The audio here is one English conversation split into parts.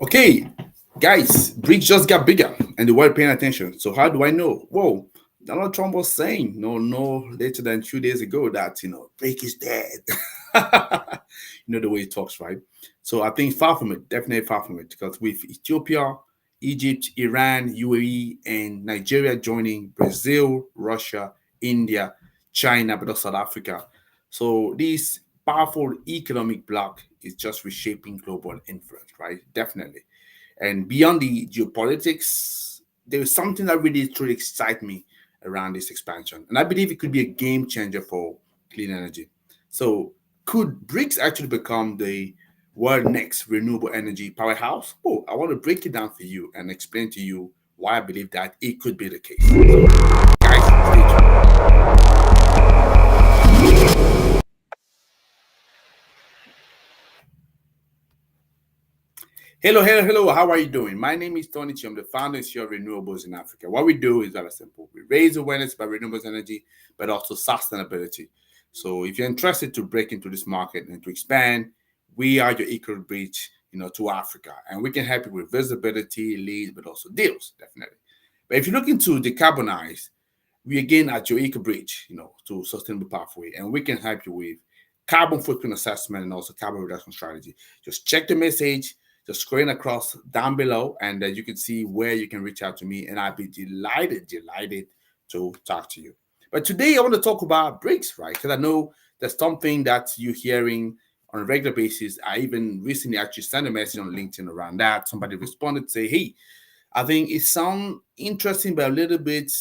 Okay, guys, BRICS just got bigger and the world paying attention. So how do I know? Whoa, Donald Trump was saying no later than 2 days ago that BRICS is dead. The way he talks, right? So I think far from it, definitely far from it, because with Ethiopia, Egypt, Iran, UAE, and Nigeria joining Brazil, Russia, India, China, but also South Africa. So this powerful economic bloc is just reshaping global influence, right? Definitely. And beyond the geopolitics, there is something that really truly excites me around this expansion. And I believe it could be a game changer for clean energy. So, could BRICS actually become the world next renewable energy powerhouse? Oh, I want to break it down for you and explain to you why I believe that it could be the case. So, guys, stay tuned. Hello. How are you doing? My name is Tony Chi. I'm the founder and CEO of Renewables in Africa. What we do is very simple. We raise awareness about renewables energy, but also sustainability. So if you're interested to break into this market and to expand, we are your equal bridge, to Africa. And we can help you with visibility, leads, but also deals, definitely. But if you're looking to decarbonize, we again at your eco bridge, to sustainable pathway, and we can help you with carbon footprint assessment and also carbon reduction strategy. Just check the message, just scrolling across down below, and you can see where you can reach out to me, and I'll be delighted to talk to you. But today I want to talk about BRICS, right? Because I know there's something that you're hearing on a regular basis. I even recently actually sent a message on LinkedIn around that. Somebody responded, say, "Hey, I think it sounds interesting, but a little bit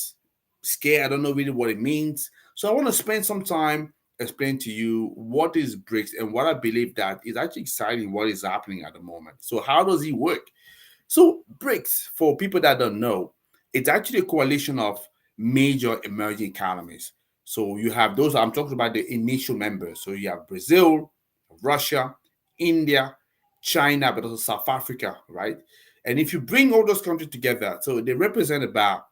scared. I don't know really what it means." So I want to spend some time explain to you what is BRICS and what I believe that is actually exciting what is happening at the moment. So how does it work? So BRICS, for people that don't know, it's actually a coalition of major emerging economies. So you have those, I'm talking about the initial members. So you have Brazil, Russia, India, China, but also South Africa, right? And if you bring all those countries together, so they represent about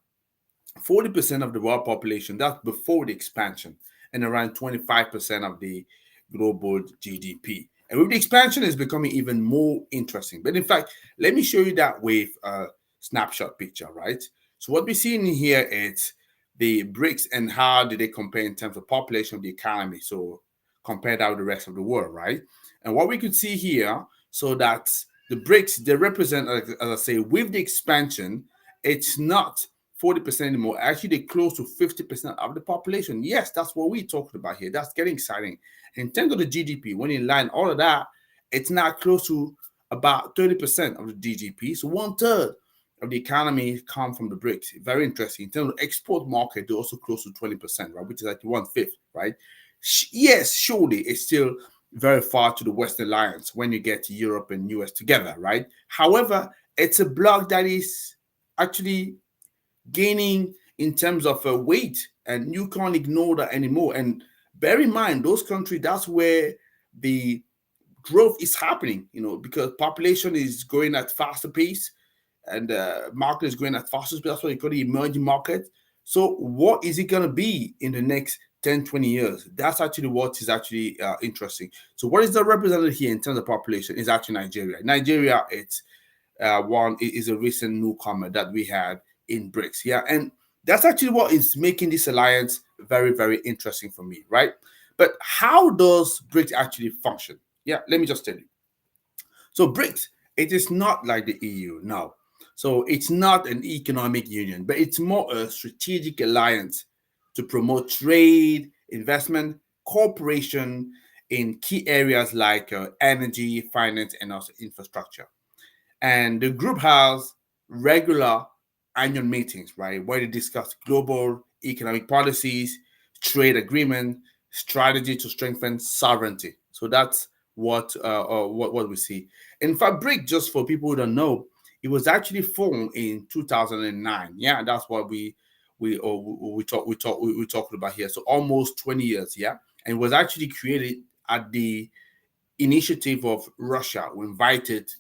40% of the world population. That's before the expansion, and around 25% of the global GDP. And with the expansion, it's becoming even more interesting. But in fact, let me show you that with a snapshot picture, right? So what we see in here is the BRICS and how do they compare in terms of population of the economy. So compare that with the rest of the world, right? And what we could see here, so that the BRICS, they represent, as I say, with the expansion, it's not 40% anymore. Actually, they're close to 50% of the population. Yes, that's what we're talking about here. That's getting exciting. In terms of the GDP, when you line all of that, it's now close to about 30% of the GDP. So one third of the economy come from the BRICS. Very interesting. In terms of export market, they're also close to 20%, right? Which is like 1/5, right? Yes, surely it's still very far to the Western Alliance when you get Europe and US together, right? However, it's a bloc that is actually gaining in terms of weight, and you can't ignore that anymore. And bear in mind, those countries, that's where the growth is happening, because population is growing at faster pace, and market is growing at faster pace. That's why you call it emerging market. So what is it going to be in the next 10, 20 years? That's actually what is actually interesting. So what is the represented here in terms of population is actually Nigeria. It's one is a recent newcomer that we had in BRICS. Yeah, and that's actually what is making this alliance very, very interesting for me, right? But how does BRICS actually function? Yeah, let me just tell you. So BRICS, it is not like the EU, no. So it's not an economic union, but it's more a strategic alliance to promote trade, investment, cooperation in key areas like energy, finance, and also infrastructure. And the group has regular annual meetings, right, where they discuss global economic policies, trade agreement, strategy to strengthen sovereignty. So that's what we see. In fact, BRIC, just for people who don't know, it was actually formed in 2009. Yeah, that's what we talked about here. So almost 20 years. Yeah, and it was actually created at the initiative of Russia, who invited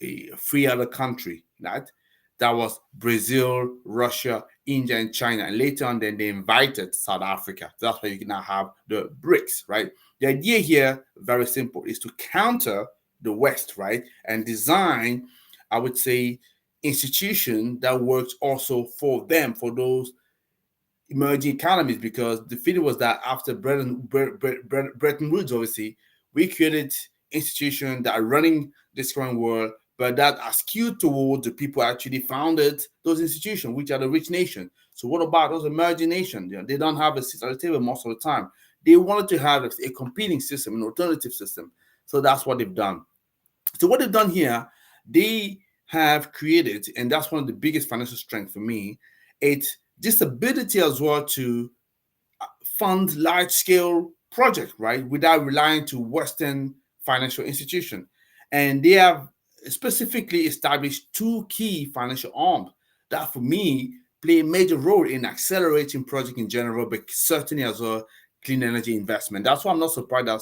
a free other country, right? That was Brazil, Russia, India, and China. And later on, then they invited South Africa. That's why you can now have the BRICS, right? The idea here, very simple, is to counter the West, right? And design I would say, institution that works also for them, for those emerging economies, because the feeling was that after Bretton Woods, obviously, we created institutions that are running this current world, but that are skewed towards the people actually founded those institutions, which are the rich nations. So what about those emerging nations? They don't have a seat at the table most of the time. They wanted to have a competing system, an alternative system. So that's what they've done. So what they've done here, they have created, and that's one of the biggest financial strengths for me, it's this ability as well to fund large-scale projects, right, without relying to Western financial institutions. And they have specifically established two key financial arms that, for me, play a major role in accelerating projects in general, but certainly as well clean energy investment. That's why I'm not surprised that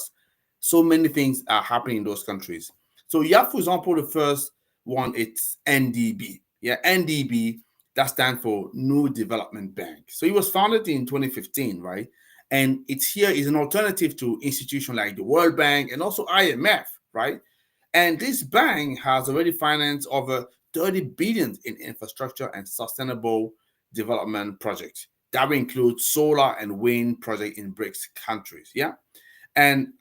so many things are happening in those countries. So you have, for example, the first one, it's NDB. Yeah, NDB, that stands for New Development Bank. So it was founded in 2015, right? And it's here is an alternative to institutions like the World Bank and also IMF, right? And this bank has already financed over 30 billion in infrastructure and sustainable development projects. That will include solar and wind projects in BRICS countries. Yeah. And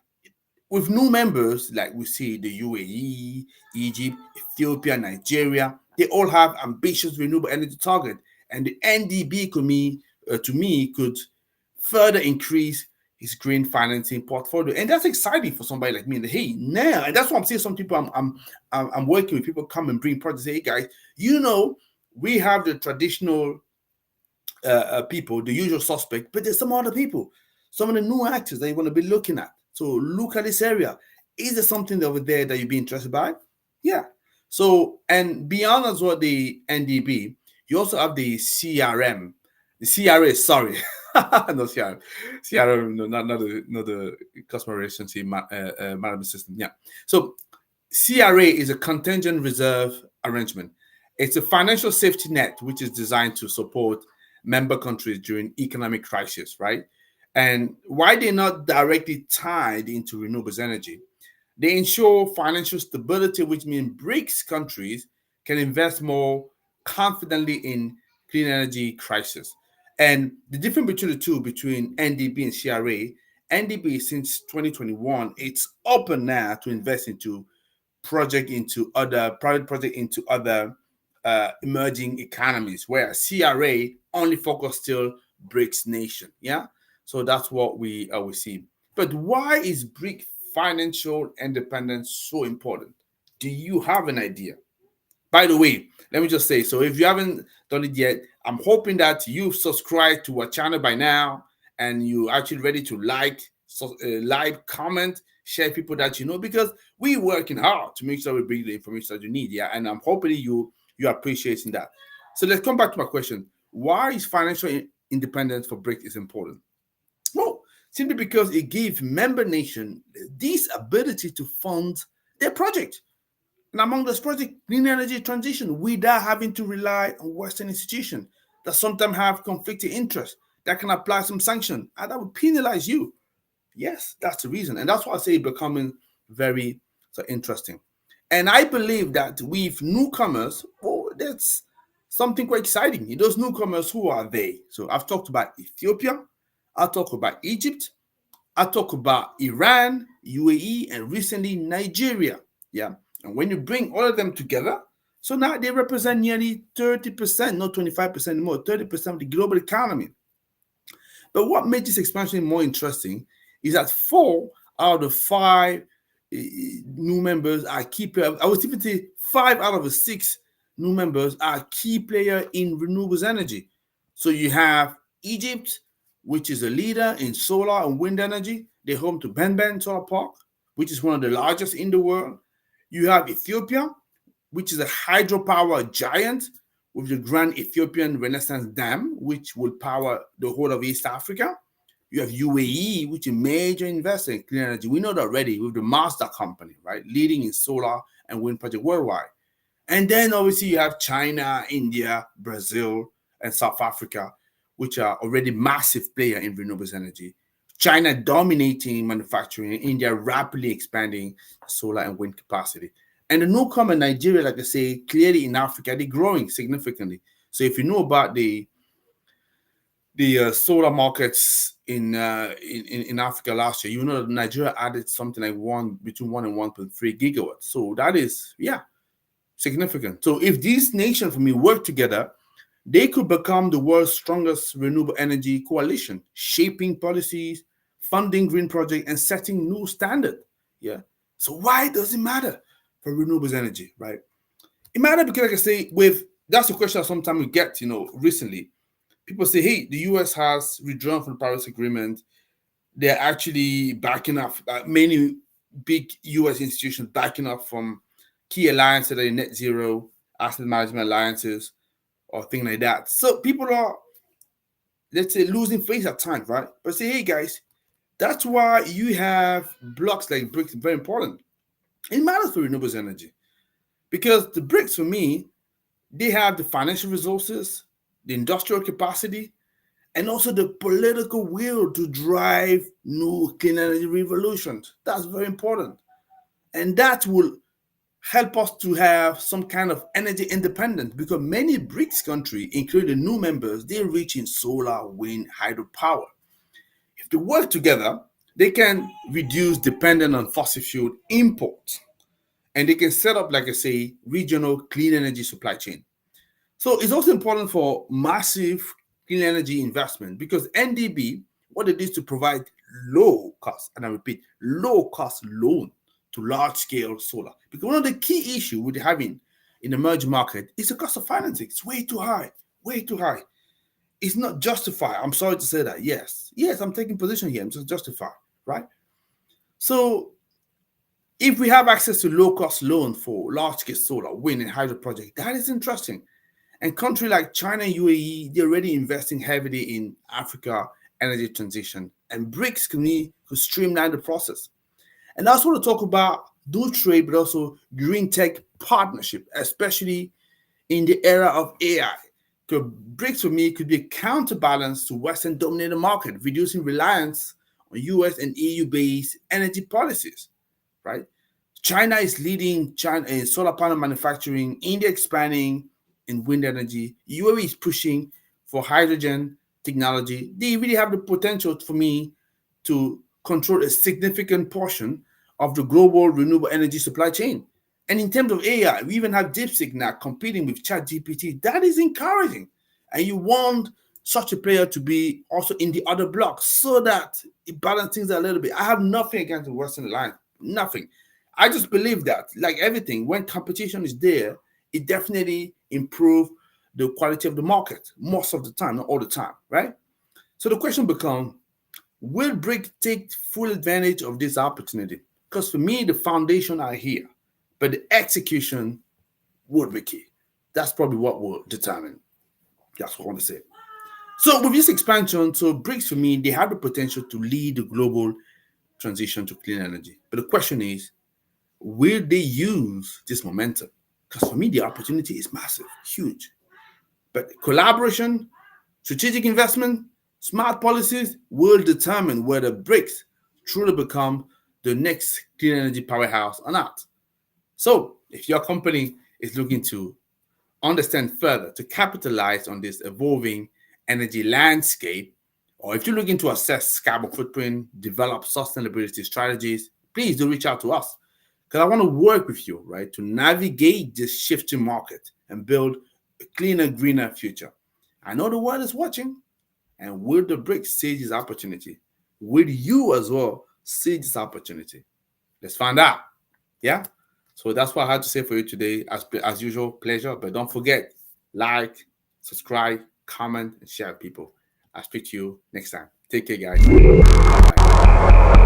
with new members, like we see the UAE, Egypt, Ethiopia, Nigeria, they all have ambitious renewable energy targets. And the NDB to me, could further increase his green financing portfolio. And that's exciting for somebody like me. And hey, now, and that's what I'm saying. Some people I'm working with, people come and bring projects. Say, hey guys, we have the traditional people, the usual suspect, but there's some other people, some of the new actors that you want to be looking at. So look at this area. Is there something over there that you'd be interested by? Yeah. So, and beyond as well the NDB, you also have the CRM. The CRA, sorry. No, CRM. CRM, no, not the customer relationship management system. Yeah. So CRA is a Contingent Reserve Arrangement. It's a financial safety net which is designed to support member countries during economic crisis, right? And why they're not directly tied into renewables energy, they ensure financial stability, which means BRICS countries can invest more confidently in clean energy crisis. And the difference between the two, between NDB and CRA, NDB since 2021, it's open now to invest into private project into other emerging economies, where CRA only focus still BRICS nation. Yeah. So that's what we see. But why is BRIC financial independence so important? Do you have an idea? By the way, let me just say, so if you haven't done it yet, I'm hoping that you've subscribed to our channel by now and you're actually ready to like, comment, share people that you know, because we're working hard to make sure we bring the information that you need. Yeah. And I'm hoping you're appreciating that. So let's come back to my question. Why is financial independence for BRICS is important? Well, simply because it gives member nations this ability to fund their project. And among those projects, clean energy transition, without having to rely on Western institutions that sometimes have conflicting interests that can apply some sanction and that would penalize you. Yes, that's the reason. And that's why I say it's becoming very interesting. And I believe that with newcomers, that's something quite exciting. Those newcomers, who are they? So I've talked about Ethiopia, I'll talk about Egypt, I'll talk about Iran, UAE, and recently Nigeria. Yeah. And when you bring all of them together, so now they represent nearly 30%, not 25% anymore, 30% of the global economy. But what makes this expansion more interesting is that 4 out of 5 new members are key players. I would even say 5 out of the 6 new members are key players in renewables energy. So you have Egypt, which is a leader in solar and wind energy. They're home to Benben Solar Park, which is one of the largest in the world. You have Ethiopia, which is a hydropower giant with the Grand Ethiopian Renaissance Dam, which will power the whole of East Africa. You have UAE, which is a major investor in clean energy. We know that already with the Mazda company, right? Leading in solar and wind projects worldwide. And then obviously you have China, India, Brazil, and South Africa, which are already massive players in renewables energy. China dominating manufacturing, India rapidly expanding solar and wind capacity. And the newcomer Nigeria, like I say, clearly in Africa, they're growing significantly. So if you know about the solar markets in Africa last year, you know that Nigeria added something like between 1 and 1.3 gigawatts. So that is, significant. So if these nations, for me, work together, they could become the world's strongest renewable energy coalition, shaping policies, funding green projects, and setting new standard. Yeah. So why does it matter for renewables energy, right? It matters because, like I say, that's a question sometimes we get, recently. People say, hey, the US has withdrawn from the Paris Agreement. They're actually backing off, many big US institutions backing off from key alliances that are net zero, asset management alliances, or things like that. So people are, let's say, losing face at times, right? But say, hey, guys, that's why you have blocks like BRICS, very important. It matters for renewables energy because the BRICS, for me, they have the financial resources, the industrial capacity, and also the political will to drive new clean energy revolutions. That's very important. And that will help us to have some kind of energy independence because many BRICS countries, including the new members, they're reaching solar, wind, hydropower. If they work together, they can reduce dependence on fossil fuel imports. And they can set up, like I say, regional clean energy supply chain. So it's also important for massive clean energy investment because NDB, what it is to provide low cost, and I repeat, low cost loan to large scale solar. Because one of the key issues with having in the emerging market is the cost of financing. It's way too high, way too high. It's not justified. I'm sorry to say that. Yes, I'm taking position here. I'm just justified, right? So if we have access to low cost loan for large scale solar, wind, and hydro projects, that is interesting. And countries like China and UAE, they're already investing heavily in Africa energy transition. And BRICS could streamline the process. And I also want to talk about dual trade, but also green tech partnership, especially in the era of AI. Because BRICS, for me, could be a counterbalance to Western dominated market, reducing reliance on US and EU-based energy policies, right? China is leading China in solar panel manufacturing, India expanding in wind energy, UAE is pushing for hydrogen technology. They really have the potential for me to control a significant portion of the global renewable energy supply chain. And in terms of AI, we even have DeepSeek now competing with ChatGPT. That is encouraging. And you want such a player to be also in the other blocks so that it balances things a little bit. I have nothing against the Western Alliance, nothing. I just believe that, like everything, when competition is there, it definitely improves the quality of the market most of the time, not all the time, right? So the question becomes, will BRICS take full advantage of this opportunity? Because for me, the foundation are here, but the execution would be key. That's probably what will determine. That's what I want to say. So with this expansion, so BRICS for me, they have the potential to lead the global transition to clean energy. But the question is, will they use this momentum? Because for me, the opportunity is massive, huge. But collaboration, strategic investment, smart policies will determine whether BRICS truly become the next clean energy powerhouse or not. So if your company is looking to understand further, to capitalize on this evolving energy landscape, or if you're looking to assess carbon footprint, develop sustainability strategies, please do reach out to us. Because I want to work with you, right, to navigate this shifting market and build a cleaner, greener future. I know the world is watching, and will the BRICS seize this opportunity? Will you as well seize this opportunity? Let's find out. Yeah? So that's what I had to say for you today. As usual, pleasure. But don't forget, like, subscribe, comment, and share with people. I'll speak to you next time. Take care, guys. Bye-bye.